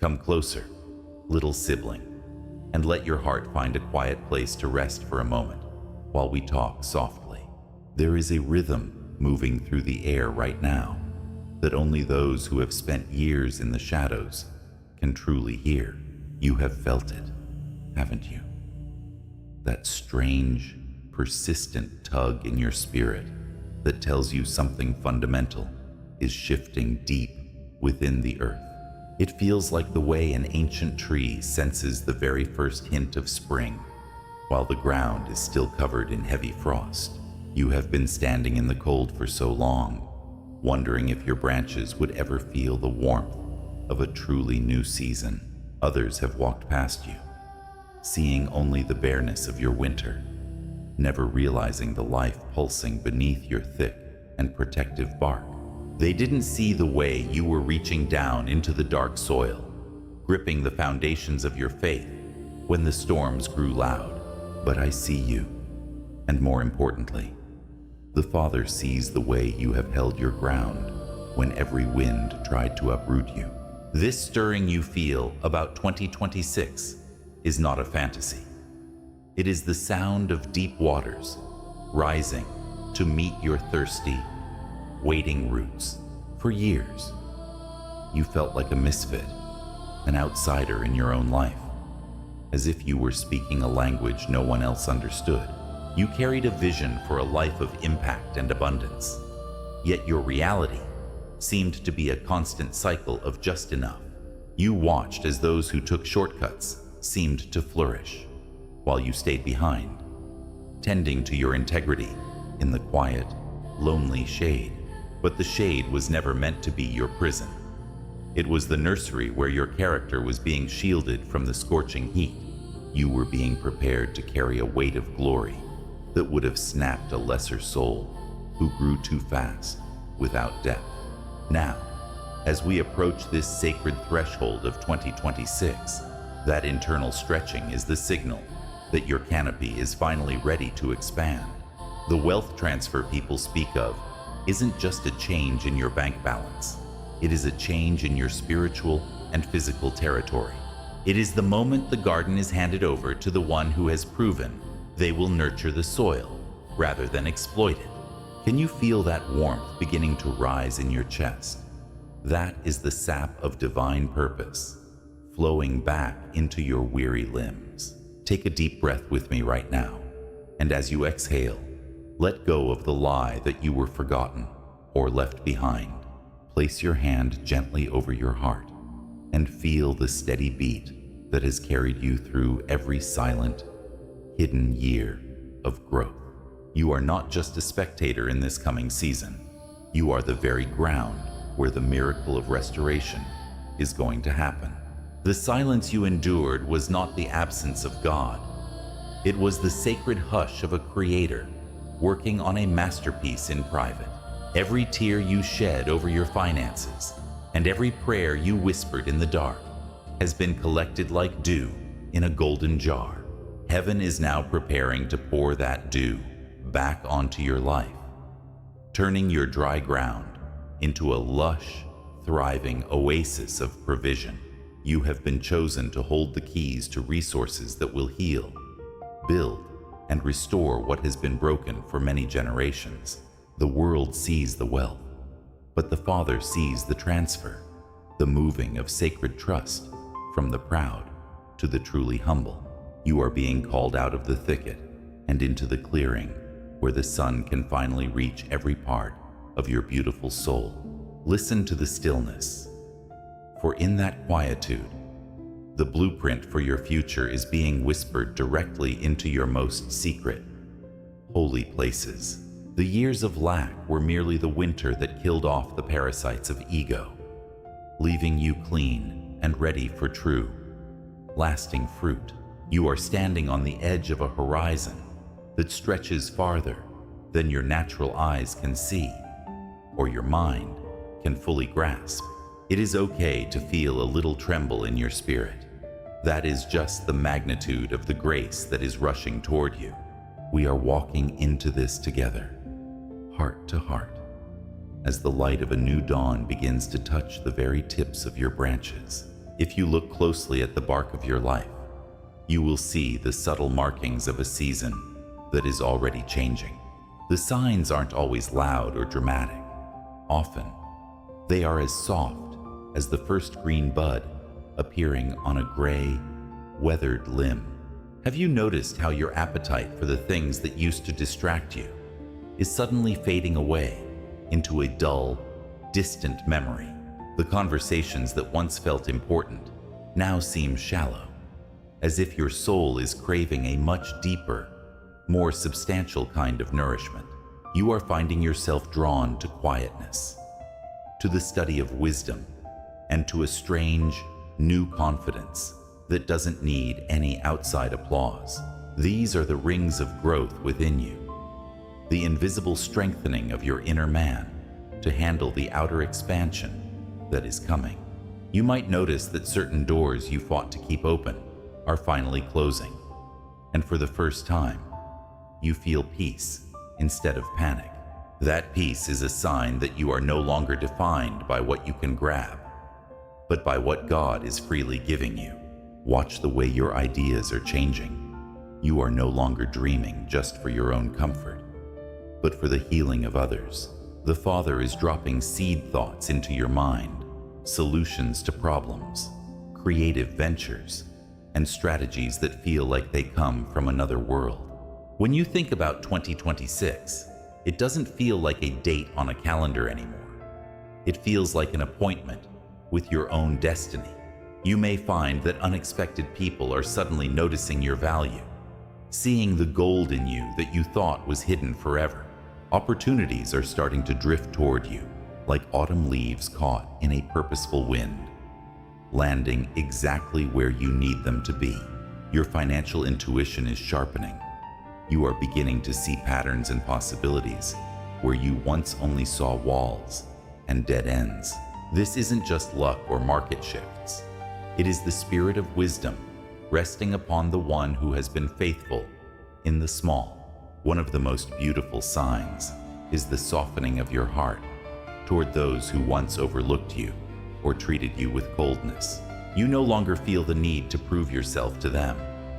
Come closer, little sibling, and let your heart find a quiet place to rest for a moment while we talk softly. There is a rhythm moving through the air right now that only those who have spent years in the shadows can truly hear. You have felt it, haven't you? That strange, persistent tug in your spirit that tells you something fundamental is shifting deep within the earth. It feels like the way an ancient tree senses the very first hint of spring, while the ground is still covered in heavy frost. You have been standing in the cold for so long, wondering if your branches would ever feel the warmth of a truly new season. Others have walked past you, seeing only the bareness of your winter, never realizing the life pulsing beneath your thick and protective bark. They didn't see the way you were reaching down into the dark soil, gripping the foundations of your faith when the storms grew loud. But I see you, and more importantly, the Father sees the way you have held your ground when every wind tried to uproot you. This stirring you feel about 2026 is not a fantasy. It is the sound of deep waters rising to meet your thirsty, waiting roots. For years, you felt like a misfit, an outsider in your own life, as if you were speaking a language no one else understood. You carried a vision for a life of impact and abundance, yet your reality seemed to be a constant cycle of just enough. You watched as those who took shortcuts seemed to flourish, while you stayed behind, tending to your integrity in the quiet, lonely shade. But the shade was never meant to be your prison. It was the nursery where your character was being shielded from the scorching heat. You were being prepared to carry a weight of glory that would have snapped a lesser soul who grew too fast without depth. Now, as we approach this sacred threshold of 2026, that internal stretching is the signal that your canopy is finally ready to expand. The wealth transfer people speak of isn't just a change in your bank balance. It is a change in your spiritual and physical territory. It is the moment the garden is handed over to the one who has proven they will nurture the soil rather than exploit it. Can you feel that warmth beginning to rise in your chest? That is the sap of divine purpose flowing back into your weary limbs. Take a deep breath with me right now, and as you exhale, let go of the lie that you were forgotten or left behind. Place your hand gently over your heart and feel the steady beat that has carried you through every silent, hidden year of growth. You are not just a spectator in this coming season. You are the very ground where the miracle of restoration is going to happen. The silence you endured was not the absence of God. It was the sacred hush of a creator working on a masterpiece in private. Every tear you shed over your finances and every prayer you whispered in the dark has been collected like dew in a golden jar. Heaven is now preparing to pour that dew back onto your life, turning your dry ground into a lush, thriving oasis of provision. You have been chosen to hold the keys to resources that will heal, build, and restore what has been broken for many generations. The world sees the wealth, but the Father sees the transfer, the moving of sacred trust from the proud to the truly humble. You are being called out of the thicket and into the clearing where the sun can finally reach every part of your beautiful soul. Listen to the stillness, for in that quietude, the blueprint for your future is being whispered directly into your most secret, holy places. The years of lack were merely the winter that killed off the parasites of ego, leaving you clean and ready for true, lasting fruit. You are standing on the edge of a horizon that stretches farther than your natural eyes can see, or your mind can fully grasp. It is okay to feel a little tremble in your spirit. That is just the magnitude of the grace that is rushing toward you. We are walking into this together, heart to heart, as the light of a new dawn begins to touch the very tips of your branches. If you look closely at the bark of your life, you will see the subtle markings of a season that is already changing. The signs aren't always loud or dramatic. Often, they are as soft as the first green bud appearing on a gray, weathered limb. Have you noticed how your appetite for the things that used to distract you is suddenly fading away into a dull, distant memory? The conversations that once felt important now seem shallow, as if your soul is craving a much deeper, more substantial kind of nourishment. You are finding yourself drawn to quietness, to the study of wisdom, and to a strange, new confidence that doesn't need any outside applause. These are the rings of growth within you, the invisible strengthening of your inner man to handle the outer expansion that is coming. You might notice that certain doors you fought to keep open are finally closing, and for the first time, you feel peace instead of panic. That peace is a sign that you are no longer defined by what you can grab, but by what God is freely giving you. Watch the way your ideas are changing. You are no longer dreaming just for your own comfort, but for the healing of others. The Father is dropping seed thoughts into your mind, solutions to problems, creative ventures, and strategies that feel like they come from another world. When you think about 2026, it doesn't feel like a date on a calendar anymore. It feels like an appointment with your own destiny. You may find that unexpected people are suddenly noticing your value, seeing the gold in you that you thought was hidden forever. Opportunities are starting to drift toward you, like autumn leaves caught in a purposeful wind, landing exactly where you need them to be. Your financial intuition is sharpening. You are beginning to see patterns and possibilities where you once only saw walls and dead ends. This isn't just luck or market shifts. It is the spirit of wisdom resting upon the one who has been faithful in the small. One of the most beautiful signs is the softening of your heart toward those who once overlooked you or treated you with coldness. You no longer feel the need to prove yourself to them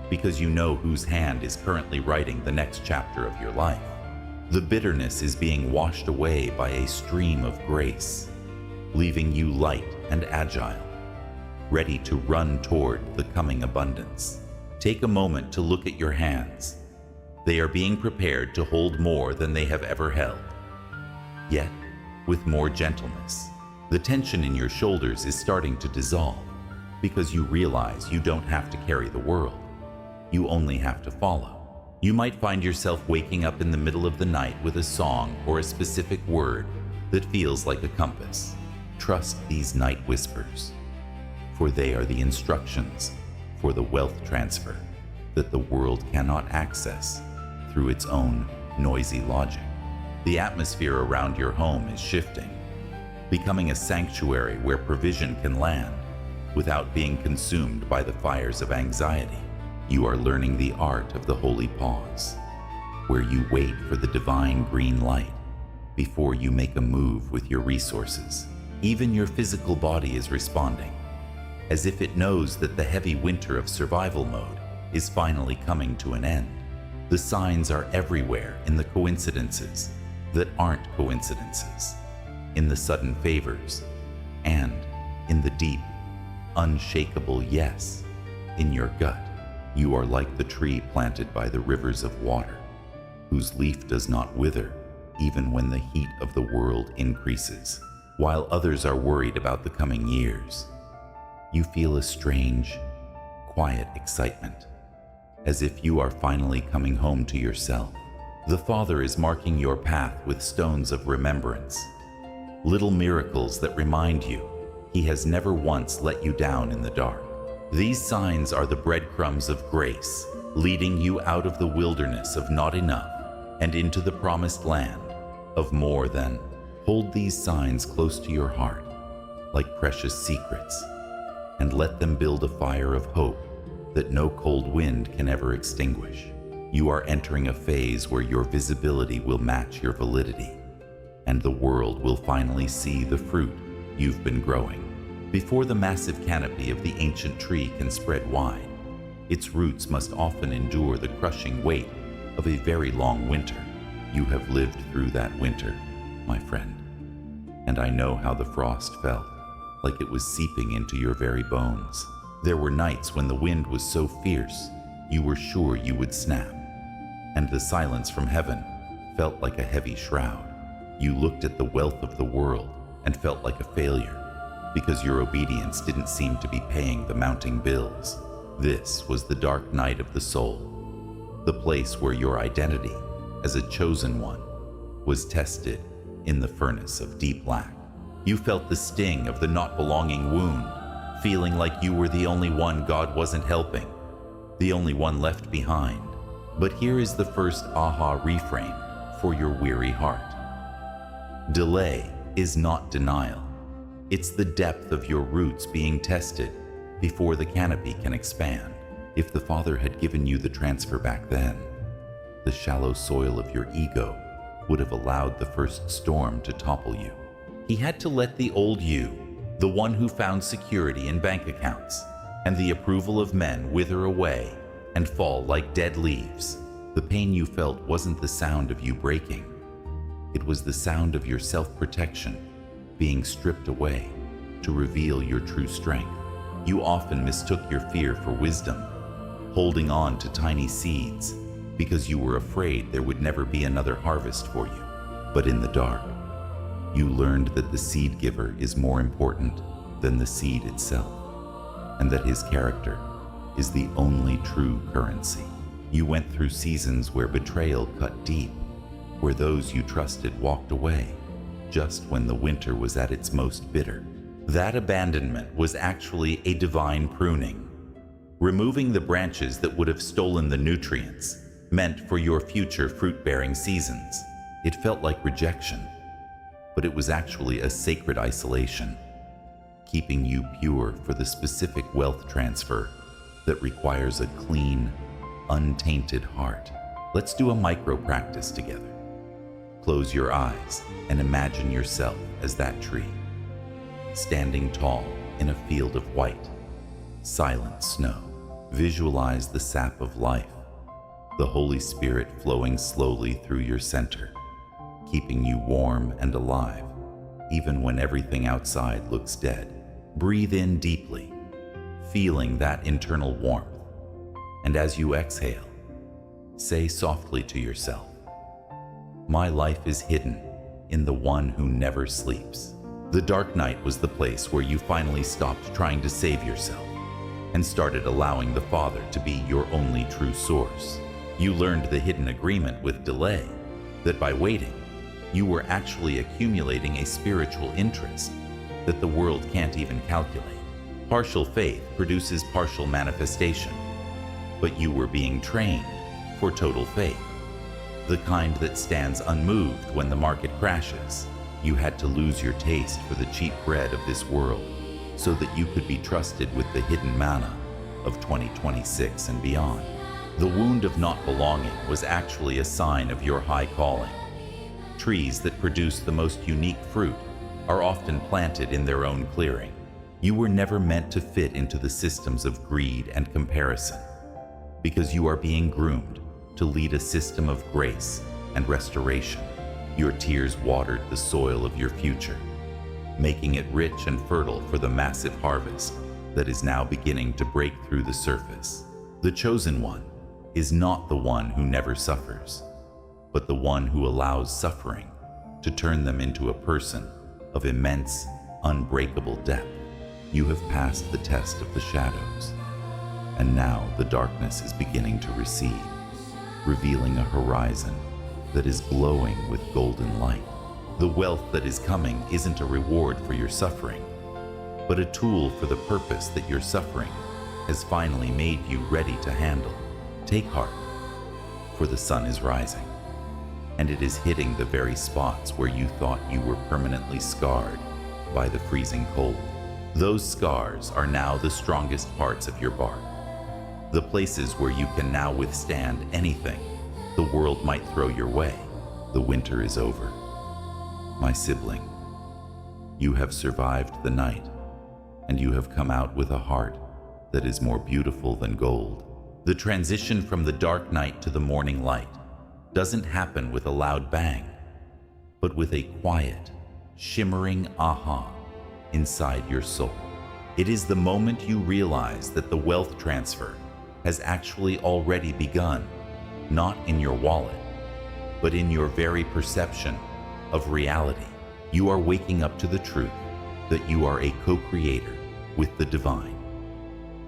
because you know whose hand is currently writing the next chapter of your life. The bitterness is being washed away by a stream of grace, leaving you light and agile, ready to run toward the coming abundance. Take a moment to look at your hands. They are being prepared to hold more than they have ever held, yet with more gentleness. The tension in your shoulders is starting to dissolve because you realize you don't have to carry the world. You only have to follow. You might find yourself waking up in the middle of the night with a song or a specific word that feels like a compass. Trust these night whispers, for they are the instructions for the wealth transfer that the world cannot access through its own noisy logic. The atmosphere around your home is shifting, becoming a sanctuary where provision can land without being consumed by the fires of anxiety. You are learning the art of the holy pause, where you wait for the divine green light before you make a move with your resources. Even your physical body is responding, as if it knows that the heavy winter of survival mode is finally coming to an end. The signs are everywhere in the coincidences that aren't coincidences, in the sudden favors, and in the deep, unshakable yes in your gut. You are like the tree planted by the rivers of water, whose leaf does not wither even when the heat of the world increases. While others are worried about the coming years, you feel a strange, quiet excitement, as if you are finally coming home to yourself. The Father is marking your path with stones of remembrance, little miracles that remind you He has never once let you down in the dark. These signs are the breadcrumbs of grace, leading you out of the wilderness of not enough and into the promised land of more than. Hold these signs close to your heart, like precious secrets, and let them build a fire of hope that no cold wind can ever extinguish. You are entering a phase where your visibility will match your validity, and the world will finally see the fruit you've been growing. Before the massive canopy of the ancient tree can spread wide, its roots must often endure the crushing weight of a very long winter. You have lived through that winter, my friend, and I know how the frost felt, like it was seeping into your very bones. There were nights when the wind was so fierce, you were sure you would snap, and the silence from heaven felt like a heavy shroud. You looked at the wealth of the world and felt like a failure, because your obedience didn't seem to be paying the mounting bills. This was the dark night of the soul, the place where your identity as a chosen one was tested in the furnace of deep lack. You felt the sting of the not belonging wound, feeling like you were the only one God wasn't helping, the only one left behind. But here is the first aha reframe for your weary heart. Delay is not denial. It's the depth of your roots being tested before the canopy can expand. If the Father had given you the transfer back then, the shallow soil of your ego would have allowed the first storm to topple you. He had to let the old you, the one who found security in bank accounts and the approval of men, wither away and fall like dead leaves. The pain you felt wasn't the sound of you breaking. It was the sound of your self-protection being stripped away to reveal your true strength. You often mistook your fear for wisdom, holding on to tiny seeds because you were afraid there would never be another harvest for you. But in the dark, you learned that the seed giver is more important than the seed itself, and that his character is the only true currency. You went through seasons where betrayal cut deep, where those you trusted walked away just when the winter was at its most bitter. That abandonment was actually a divine pruning, removing the branches that would have stolen the nutrients meant for your future fruit-bearing seasons. It felt like rejection, but it was actually a sacred isolation, keeping you pure for the specific wealth transfer that requires a clean, untainted heart. Let's do a micro practice together. Close your eyes and imagine yourself as that tree, standing tall in a field of white, silent snow. Visualize the sap of life, the Holy Spirit flowing slowly through your center, keeping you warm and alive, even when everything outside looks dead. Breathe in deeply, feeling that internal warmth. And as you exhale, say softly to yourself, "My life is hidden in the one who never sleeps." The dark night was the place where you finally stopped trying to save yourself and started allowing the Father to be your only true source. You learned the hidden agreement with delay, that by waiting, you were actually accumulating a spiritual interest that the world can't even calculate. Partial faith produces partial manifestation, but you were being trained for total faith, the kind that stands unmoved when the market crashes. You had to lose your taste for the cheap bread of this world so that you could be trusted with the hidden manna of 2026 and beyond. The wound of not belonging was actually a sign of your high calling. Trees that produce the most unique fruit are often planted in their own clearing. You were never meant to fit into the systems of greed and comparison, because you are being groomed to lead a system of grace and restoration. Your tears watered the soil of your future, making it rich and fertile for the massive harvest that is now beginning to break through the surface. The chosen one is not the one who never suffers, but the one who allows suffering to turn them into a person of immense, unbreakable depth. You have passed the test of the shadows, and now the darkness is beginning to recede, revealing a horizon that is glowing with golden light. The wealth that is coming isn't a reward for your suffering, but a tool for the purpose that your suffering has finally made you ready to handle. Take heart, for the sun is rising, and it is hitting the very spots where you thought you were permanently scarred by the freezing cold. Those scars are now the strongest parts of your bark, the places where you can now withstand anything the world might throw your way. The winter is over. My sibling, you have survived the night, and you have come out with a heart that is more beautiful than gold. The transition from the dark night to the morning light doesn't happen with a loud bang, but with a quiet, shimmering aha inside your soul. It is the moment you realize that the wealth transfer has actually already begun, not in your wallet, but in your very perception of reality. You are waking up to the truth that you are a co-creator with the divine,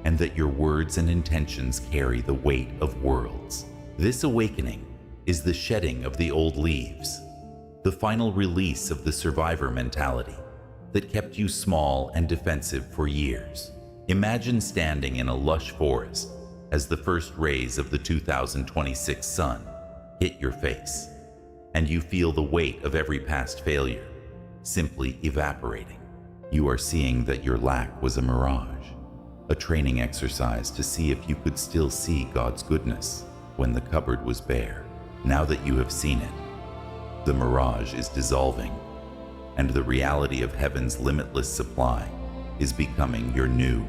and that your words and intentions carry the weight of worlds. This awakening is the shedding of the old leaves, the final release of the survivor mentality that kept you small and defensive for years. Imagine standing in a lush forest as the first rays of the 2026 sun hit your face, and you feel the weight of every past failure simply evaporating. You are seeing that your lack was a mirage, a training exercise to see if you could still see God's goodness when the cupboard was bare. Now that you have seen it, the mirage is dissolving, and the reality of heaven's limitless supply is becoming your new,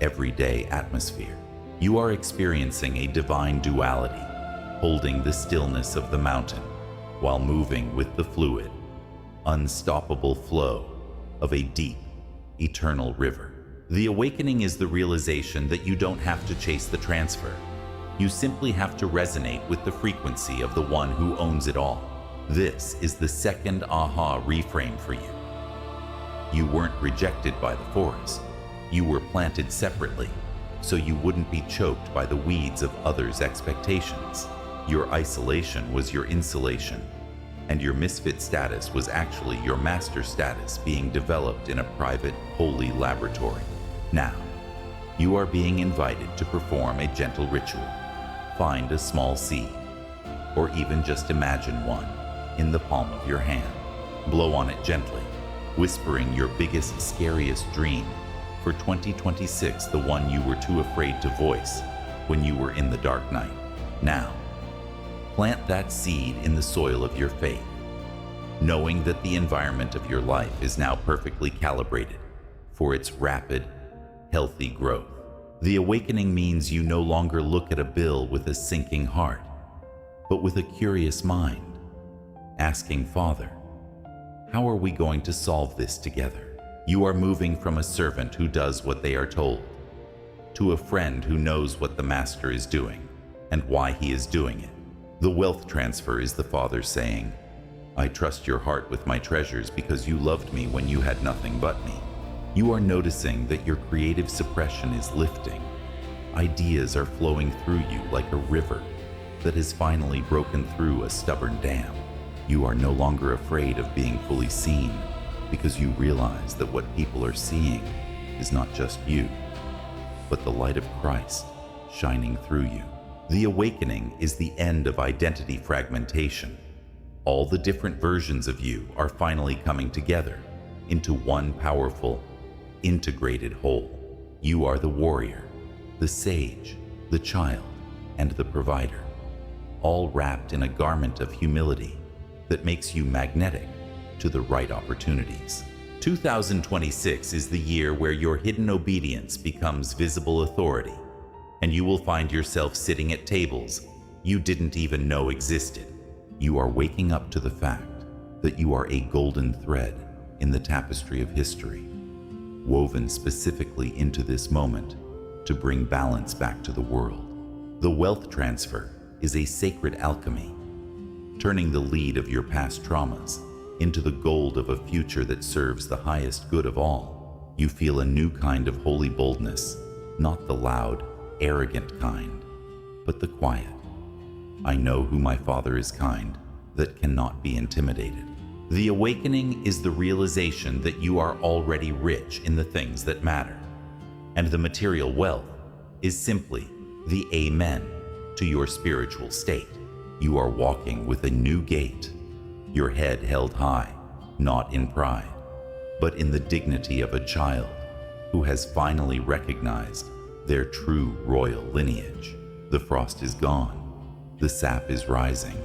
everyday atmosphere. You are experiencing a divine duality, holding the stillness of the mountain while moving with the fluid, unstoppable flow of a deep, eternal river. The awakening is the realization that you don't have to chase the transfer. You simply have to resonate with the frequency of the one who owns it all. This is the second aha reframe for you. You weren't rejected by the forest. You were planted separately, so you wouldn't be choked by the weeds of others' expectations. Your isolation was your insulation, and your misfit status was actually your master status being developed in a private, holy laboratory. Now, you are being invited to perform a gentle ritual. Find a small seed, or even just imagine one, in the palm of your hand. Blow on it gently, whispering your biggest, scariest dream for 2026, the one you were too afraid to voice when you were in the dark night. Now, plant that seed in the soil of your faith, knowing that the environment of your life is now perfectly calibrated for its rapid, healthy growth. The awakening means you no longer look at a bill with a sinking heart, but with a curious mind, asking, Father, how are we going to solve this together? You are moving from a servant who does what they are told to a friend who knows what the master is doing and why he is doing it. The wealth transfer is the Father saying, I trust your heart with my treasures because you loved me when you had nothing but me. You are noticing that your creative suppression is lifting. Ideas are flowing through you like a river that has finally broken through a stubborn dam. You are no longer afraid of being fully seen because you realize that what people are seeing is not just you, but the light of Christ shining through you. The awakening is the end of identity fragmentation. All the different versions of you are finally coming together into one powerful, integrated whole. You are the warrior, the sage, the child, and the provider, all wrapped in a garment of humility that makes you magnetic to the right opportunities. 2026 is the year where your hidden obedience becomes visible authority, and you will find yourself sitting at tables you didn't even know existed. You are waking up to the fact that you are a golden thread in the tapestry of history, woven specifically into this moment to bring balance back to the world. The wealth transfer is a sacred alchemy, turning the lead of your past traumas into the gold of a future that serves the highest good of all. You feel a new kind of holy boldness, not the loud, arrogant kind, but the quiet. I know who my Father is kind, that cannot be intimidated. The awakening is the realization that you are already rich in the things that matter, and the material wealth is simply the amen to your spiritual state. You are walking with a new gait, your head held high, not in pride, but in the dignity of a child who has finally recognized their true royal lineage. The frost is gone, the sap is rising,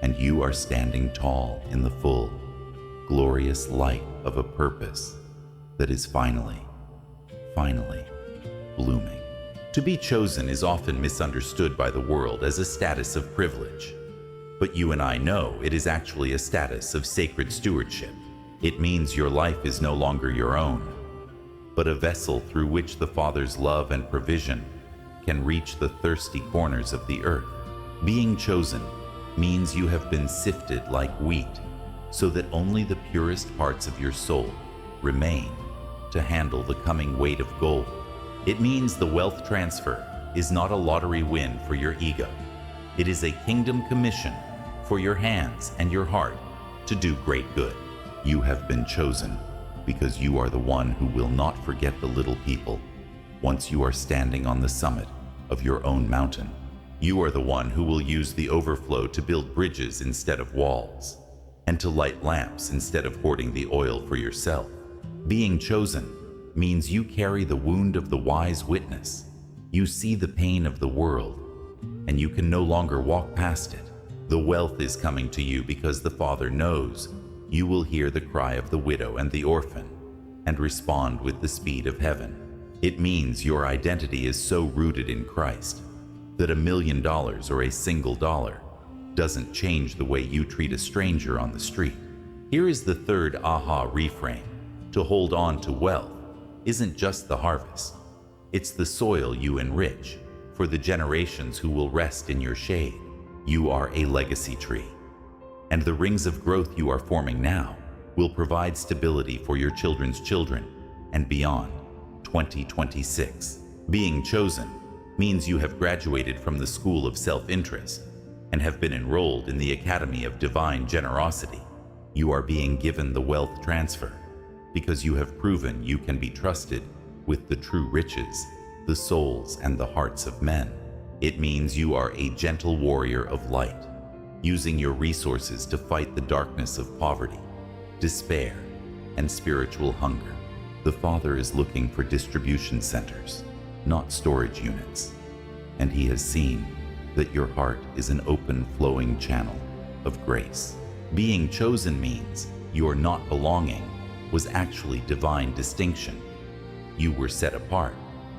and you are standing tall in the full, glorious light of a purpose that is finally finally blooming. To be chosen is often misunderstood by the world as a status of privilege. But you and I know it is actually a status of sacred stewardship. It means your life is no longer your own, but a vessel through which the Father's love and provision can reach the thirsty corners of the earth. Being chosen means you have been sifted like wheat, so that only the purest parts of your soul remain to handle the coming weight of gold. It means the wealth transfer is not a lottery win for your ego. It is a kingdom commission for your hands and your heart to do great good. You have been chosen because you are the one who will not forget the little people once you are standing on the summit of your own mountain. You are the one who will use the overflow to build bridges instead of walls, and to light lamps instead of hoarding the oil for yourself. Being chosen means you carry the wound of the wise witness. You see the pain of the world, and you can no longer walk past it. The wealth is coming to you because the Father knows you will hear the cry of the widow and the orphan and respond with the speed of heaven. It means your identity is so rooted in Christ that $1 million or a single dollar doesn't change the way you treat a stranger on the street. Here is the third aha reframe. To hold on to wealth isn't just the harvest. It's the soil you enrich for the generations who will rest in your shade. You are a legacy tree, and the rings of growth you are forming now will provide stability for your children's children and beyond 2026. Being chosen means you have graduated from the school of self-interest and have been enrolled in the Academy of Divine Generosity. You are being given the wealth transfer because you have proven you can be trusted with the true riches, the souls and the hearts of men. It means you are a gentle warrior of light, using your resources to fight the darkness of poverty, despair, and spiritual hunger. The Father is looking for distribution centers, not storage units, and He has seen that your heart is an open, flowing channel of grace. Being chosen means your not belonging was actually divine distinction. You were set apart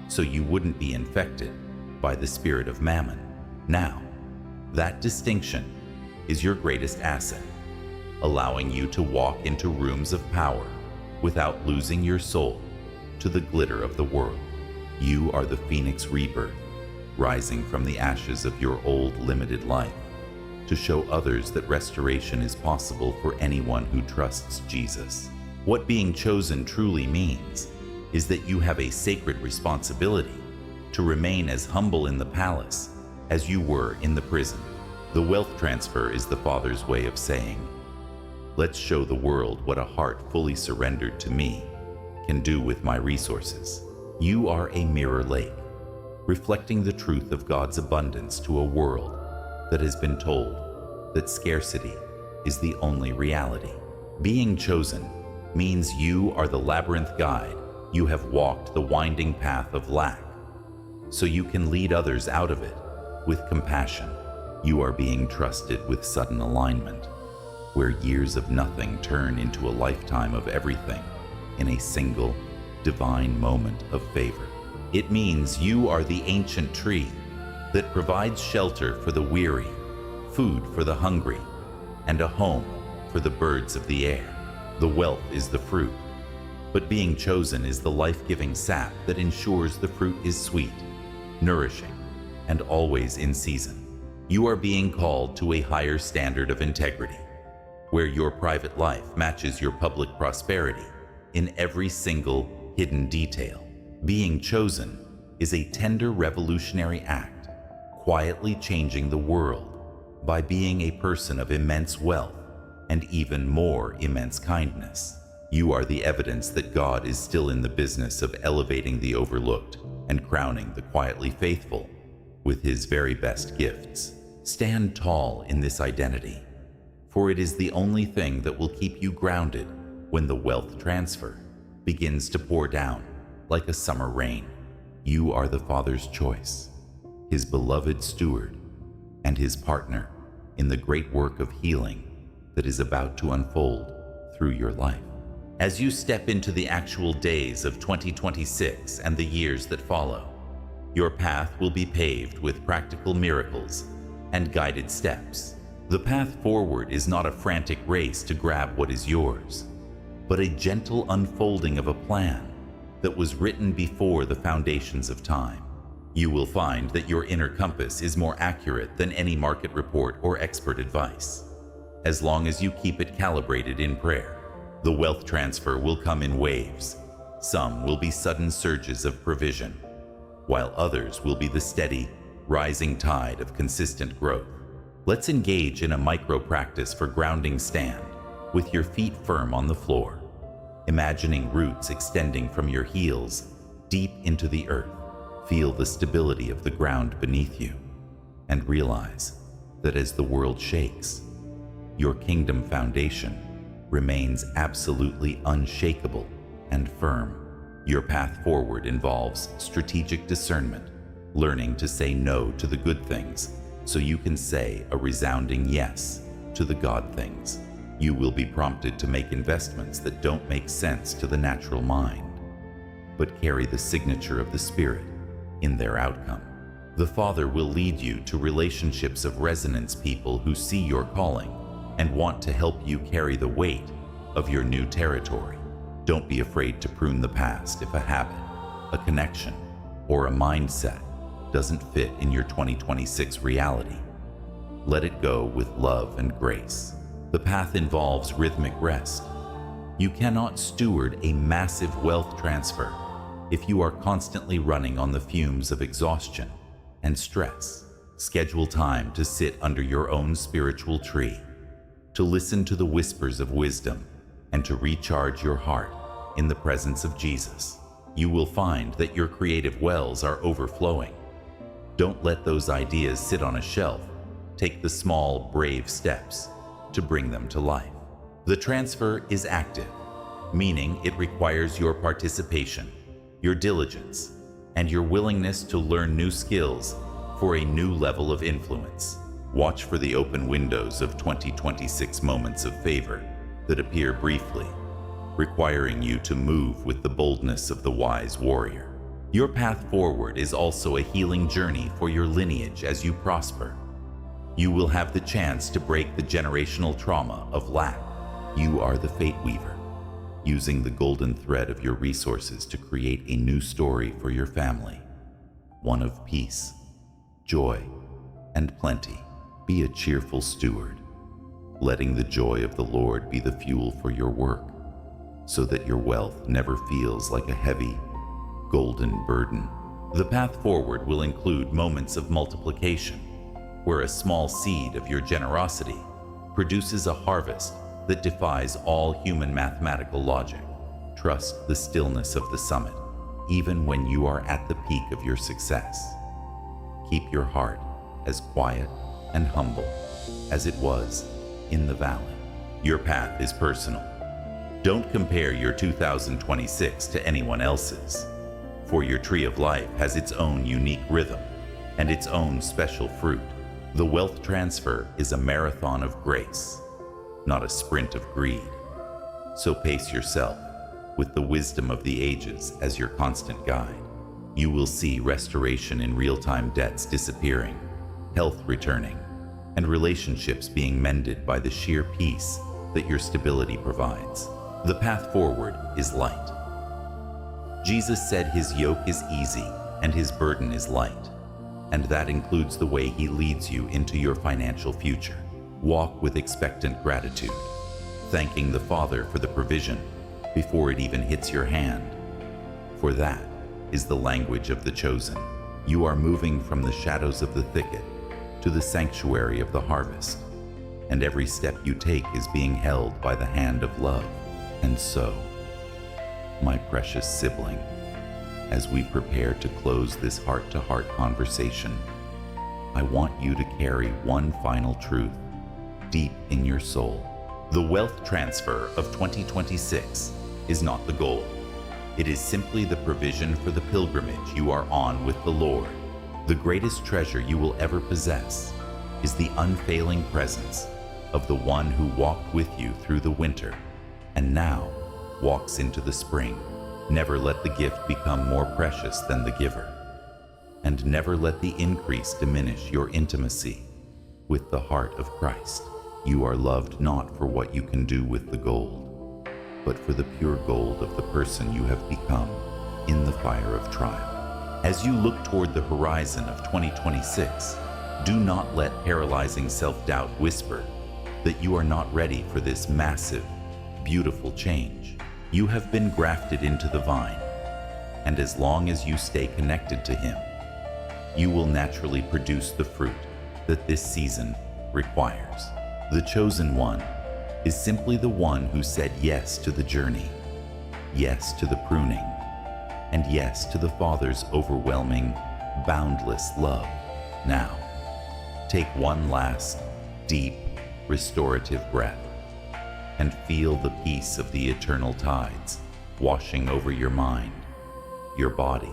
so you wouldn't be infected by the spirit of mammon. Now, that distinction is your greatest asset, allowing you to walk into rooms of power without losing your soul to the glitter of the world. You are the phoenix rebirth, rising from the ashes of your old limited life to show others that restoration is possible for anyone who trusts Jesus. What being chosen truly means is that you have a sacred responsibility to remain as humble in the palace as you were in the prison. The wealth transfer is the Father's way of saying, let's show the world what a heart fully surrendered to me can do with my resources. You are a mirror lake, reflecting the truth of God's abundance to a world that has been told that scarcity is the only reality. Being chosen means you are the labyrinth guide. You have walked the winding path of lack, so you can lead others out of it with compassion. You are being trusted with sudden alignment, where years of nothing turn into a lifetime of everything in a single divine moment of favor. It means you are the ancient tree that provides shelter for the weary, food for the hungry, and a home for the birds of the air. The wealth is the fruit, but being chosen is the life-giving sap that ensures the fruit is sweet, nourishing, and always in season. You are being called to a higher standard of integrity, where your private life matches your public prosperity in every single hidden detail. Being chosen is a tender revolutionary act, quietly changing the world by being a person of immense wealth and even more immense kindness. You are the evidence that God is still in the business of elevating the overlooked and crowning the quietly faithful with His very best gifts. Stand tall in this identity, for it is the only thing that will keep you grounded when the wealth transfer begins to pour down like a summer rain. You are the Father's choice, His beloved steward, and His partner in the great work of healing that is about to unfold through your life. As you step into the actual days of 2026 and the years that follow, your path will be paved with practical miracles and guided steps. The path forward is not a frantic race to grab what is yours, but a gentle unfolding of a plan that was written before the foundations of time. You will find that your inner compass is more accurate than any market report or expert advice. As long as you keep it calibrated in prayer, the wealth transfer will come in waves. Some will be sudden surges of provision, while others will be the steady, rising tide of consistent growth. Let's engage in a micro practice for grounding stand, with your feet firm on the floor, imagining roots extending from your heels deep into the earth. Feel the stability of the ground beneath you, and realize that as the world shakes, your kingdom foundation remains absolutely unshakable and firm. Your path forward involves strategic discernment, learning to say no to the good things so you can say a resounding yes to the God things. You will be prompted to make investments that don't make sense to the natural mind, but carry the signature of the Spirit in their outcome. The Father will lead you to relationships of resonance, people who see your calling and want to help you carry the weight of your new territory. Don't be afraid to prune the past if a habit, a connection, or a mindset doesn't fit in your 2026 reality. Let it go with love and grace. The path involves rhythmic rest. You cannot steward a massive wealth transfer if you are constantly running on the fumes of exhaustion and stress. Schedule time to sit under your own spiritual tree, to listen to the whispers of wisdom, and to recharge your heart in the presence of Jesus. You will find that your creative wells are overflowing. Don't let those ideas sit on a shelf. Take the small, brave steps to bring them to life. The transfer is active, meaning it requires your participation, your diligence, and your willingness to learn new skills for a new level of influence. Watch for the open windows of 2026 moments of favor that appear briefly, requiring you to move with the boldness of the wise warrior. Your path forward is also a healing journey for your lineage as you prosper. You will have the chance to break the generational trauma of lack. You are the fate weaver, using the golden thread of your resources to create a new story for your family, one of peace, joy, and plenty. Be a cheerful steward, letting the joy of the Lord be the fuel for your work, so that your wealth never feels like a heavy, golden burden. The path forward will include moments of multiplication, where a small seed of your generosity produces a harvest that defies all human mathematical logic. Trust the stillness of the summit, even when you are at the peak of your success. Keep your heart as quiet and humble as it was in the valley. Your path is personal. Don't compare your 2026 to anyone else's, for your tree of life has its own unique rhythm and its own special fruit. The wealth transfer is a marathon of grace, not a sprint of greed. So pace yourself with the wisdom of the ages as your constant guide. You will see restoration in real-time, debts disappearing, health returning, and relationships being mended by the sheer peace that your stability provides. The path forward is light. Jesus said his yoke is easy and his burden is light, and that includes the way he leads you into your financial future. Walk with expectant gratitude, thanking the Father for the provision before it even hits your hand, for that is the language of the chosen. You are moving from the shadows of the thicket to the sanctuary of the harvest, and every step you take is being held by the hand of love. And so, my precious sibling, as we prepare to close this heart-to-heart conversation, I want you to carry one final truth deep in your soul. The wealth transfer of 2026 is not the goal. It is simply the provision for the pilgrimage you are on with the Lord. The greatest treasure you will ever possess is the unfailing presence of the one who walked with you through the winter and now walks into the spring. Never let the gift become more precious than the giver. And never let the increase diminish your intimacy with the heart of Christ. You are loved not for what you can do with the gold, but for the pure gold of the person you have become in the fire of trial. As you look toward the horizon of 2026, do not let paralyzing self-doubt whisper that you are not ready for this massive, beautiful change. You have been grafted into the vine, and as long as you stay connected to Him, you will naturally produce the fruit that this season requires. The chosen one is simply the one who said yes to the journey, yes to the pruning, and yes to the Father's overwhelming, boundless love. Now, take one last, deep, restorative breath and feel the peace of the eternal tides washing over your mind, your body,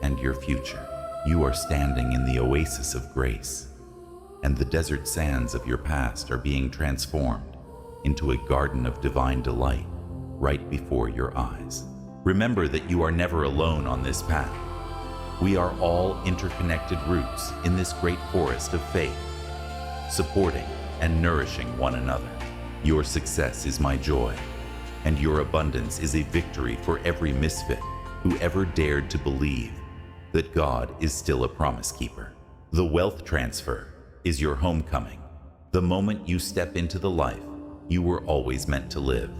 and your future. You are standing in the oasis of grace, and the desert sands of your past are being transformed into a garden of divine delight right before your eyes. Remember that you are never alone on this path. We are all interconnected roots in this great forest of faith, supporting and nourishing one another. Your success is my joy, and your abundance is a victory for every misfit who ever dared to believe that God is still a promise keeper. The wealth transfer is your homecoming, the moment you step into the life you were always meant to live.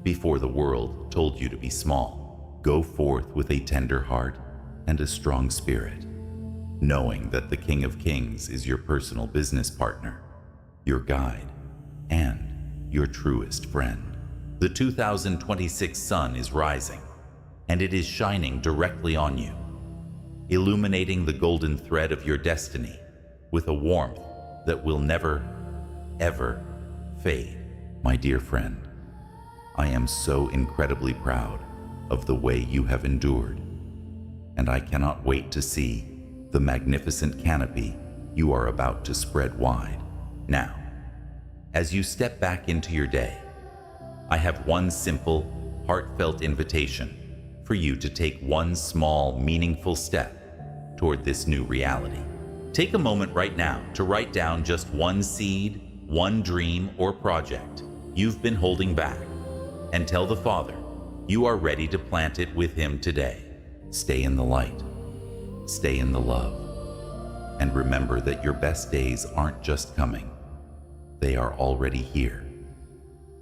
Before the world told you to be small, go forth with a tender heart and a strong spirit, knowing that the King of Kings is your personal business partner, your guide, and your truest friend. The 2026 sun is rising, and it is shining directly on you, illuminating the golden thread of your destiny with a warmth that will never, ever fade. My dear friend, I am so incredibly proud of the way you have endured, and I cannot wait to see the magnificent canopy you are about to spread wide. Now, as you step back into your day, I have one simple, heartfelt invitation for you to take one small, meaningful step toward this new reality. Take a moment right now to write down just one seed, one dream or project you've been holding back, and tell the Father you are ready to plant it with Him today. Stay in the light, stay in the love, and remember that your best days aren't just coming, they are already here,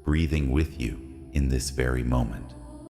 breathing with you in this very moment.